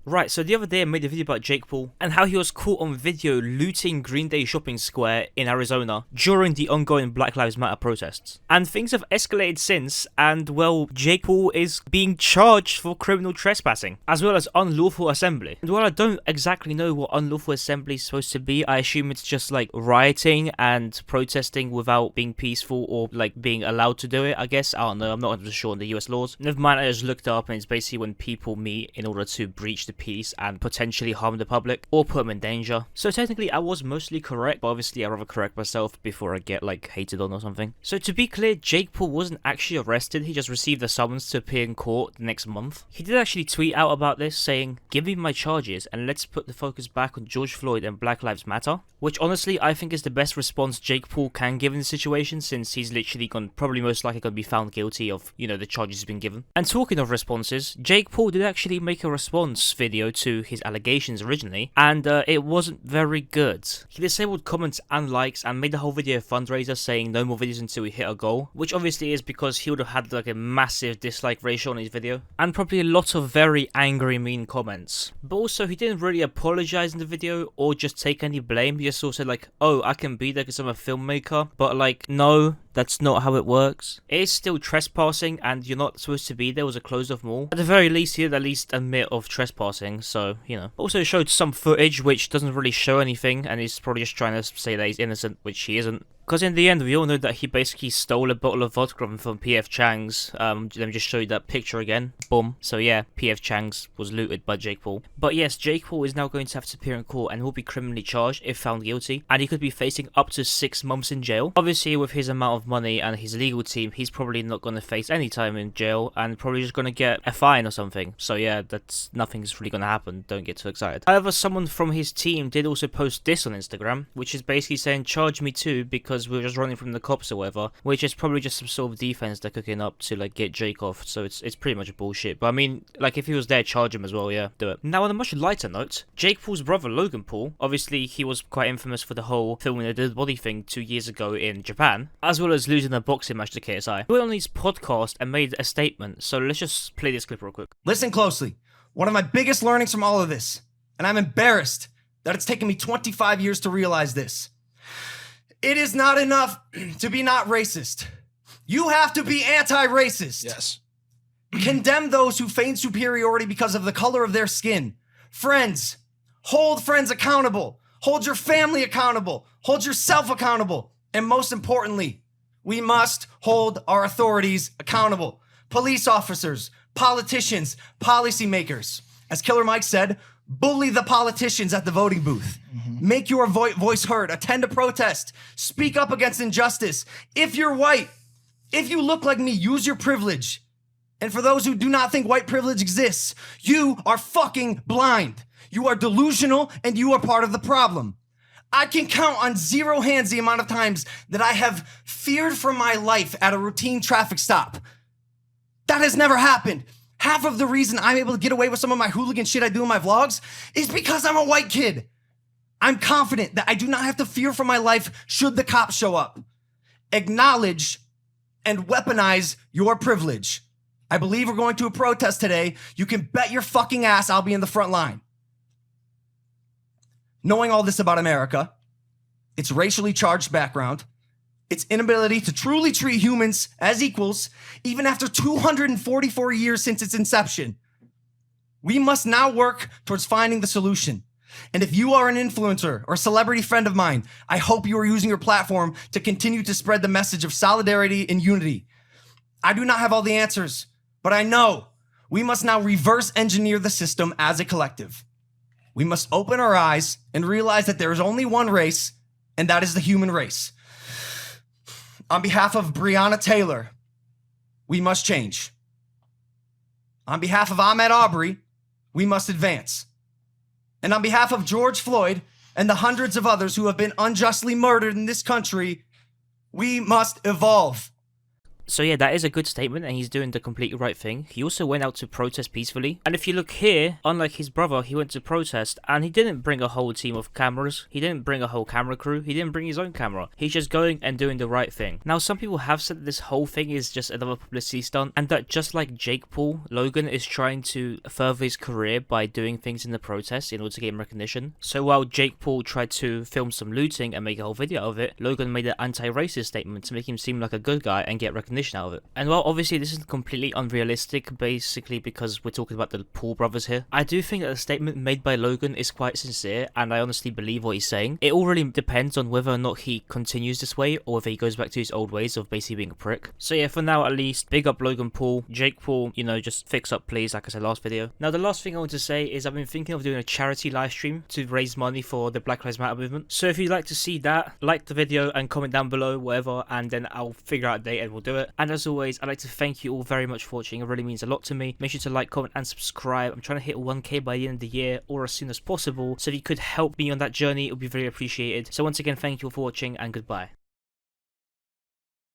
Right, so the other day I made a video about Jake Paul and how he was caught on video looting Green Day Shopping Square in Arizona during the ongoing Black Lives Matter protests. And things have escalated since, and well, Jake Paul is being charged for criminal trespassing, as well as unlawful assembly. And while I don't exactly know what unlawful assembly is supposed to be, I assume it's just like rioting and protesting without being peaceful or like being allowed to do it, I guess. I don't know, I'm not 100% sure on the US laws. Never mind, I just looked it up and it's basically when people meet in order to breach the peace and potentially harm the public or put them in danger. So technically I was mostly correct, but obviously I'd rather correct myself before I get like hated on or something. So to be clear, Jake Paul wasn't actually arrested, he just received a summons to appear in court the next month. He did actually tweet out about this saying, "Give me my charges and let's put the focus back on George Floyd and Black Lives Matter," which honestly I think is the best response Jake Paul can give in the situation, since he's literally probably most likely going to be found guilty of, you know, the charges he's been given. And talking of responses, Jake Paul did actually make a response video to his allegations originally, and it wasn't very good. He disabled comments and likes and made the whole video a fundraiser saying no more videos until we hit a goal, which obviously is because he would have had like a massive dislike ratio on his video and probably a lot of very angry mean comments. But also he didn't really apologize in the video or just take any blame. He just sort of said like, "Oh, I can be there because I'm a filmmaker," but like, no, that's not how it works. It is still trespassing and you're not supposed to be there. It was a closed off mall. At the very least, he did at least admit of trespassing, so, you know. Also showed some footage which doesn't really show anything, and he's probably just trying to say that he's innocent, which he isn't. Because in the end, we all know that he basically stole a bottle of vodka from P.F. Chang's. Let me just show you that picture again. Boom. So yeah, P.F. Chang's was looted by Jake Paul. But yes, Jake Paul is now going to have to appear in court and will be criminally charged if found guilty. And he could be facing up to 6 months in jail. Obviously, with his amount of money and his legal team, he's probably not going to face any time in jail and probably just going to get a fine or something. So yeah, nothing's really going to happen. Don't get too excited. However, someone from his team did also post this on Instagram, which is basically saying, "Charge me too, because we're just running from the cops or whatever," which is probably just some sort of defense they're cooking up to like get Jake off. So it's pretty much bullshit. But I mean, like, if he was there, charge him as well. Yeah, do it. Now on a much lighter note, Jake Paul's brother Logan Paul, obviously he was quite infamous for the whole filming the dead body thing 2 years ago in Japan, as well as losing a boxing match to KSI. He went on his podcast and made a statement. So let's just play this clip real quick. Listen closely. One of my biggest learnings from all of this, and I'm embarrassed that it's taken me 25 years to realize this. It is not enough to be not racist. You have to be anti-racist. Yes. Condemn those who feign superiority because of the color of their skin. Friends, hold friends accountable. Hold your family accountable. Hold yourself accountable. And most importantly, we must hold our authorities accountable. Police officers, politicians, policymakers. As Killer Mike said, bully the politicians at the voting booth. Make your voice heard. Attend a protest. Speak up against injustice. If you're white, if you look like me, use your privilege. And for those who do not think white privilege exists, you are fucking blind. You are delusional and you are part of the problem. I can count on 0 hands the amount of times that I have feared for my life at a routine traffic stop. That has never happened. Half of the reason I'm able to get away with some of my hooligan shit I do in my vlogs is because I'm a white kid. I'm confident that I do not have to fear for my life should the cops show up. Acknowledge and weaponize your privilege. I believe we're going to a protest today. You can bet your fucking ass I'll be in the front line. Knowing all this about America, its racially charged background, its inability to truly treat humans as equals, even after 244 years since its inception, we must now work towards finding the solution. And if you are an influencer or a celebrity friend of mine, I hope you are using your platform to continue to spread the message of solidarity and unity. I do not have all the answers, but I know we must now reverse engineer the system as a collective. We must open our eyes and realize that there is only one race, and that is the human race. On behalf of Breonna Taylor, we must change. On behalf of Ahmaud Arbery, we must advance. And on behalf of George Floyd and the hundreds of others who have been unjustly murdered in this country, we must evolve. So yeah, that is a good statement, and he's doing the completely right thing. He also went out to protest peacefully, and if you look here, unlike his brother, he went to protest, and he didn't bring a whole team of cameras, he didn't bring a whole camera crew, he didn't bring his own camera. He's just going and doing the right thing. Now, some people have said that this whole thing is just another publicity stunt, and that just like Jake Paul, Logan is trying to further his career by doing things in the protests in order to gain recognition. So while Jake Paul tried to film some looting and make a whole video of it, Logan made an anti-racist statement to make him seem like a good guy and get recognition out of it. And while obviously this is completely unrealistic, basically because we're talking about the Paul brothers here, I do think that the statement made by Logan is quite sincere, and I honestly believe what he's saying. It all really depends on whether or not he continues this way, or if he goes back to his old ways of basically being a prick. So yeah, for now at least, big up Logan Paul. Jake Paul, you know, just fix up please, like I said last video. Now the last thing I want to say is I've been thinking of doing a charity live stream to raise money for the Black Lives Matter movement. So if you'd like to see that, like the video and comment down below, whatever, and then I'll figure out a date and we'll do it. And as always, I'd like to thank you all very much for watching. It really means a lot to me. Make sure to like, comment, and subscribe. I'm trying to hit 1K by the end of the year, or as soon as possible. So if you could help me on that journey, it would be very appreciated. So once again, thank you all for watching, and goodbye.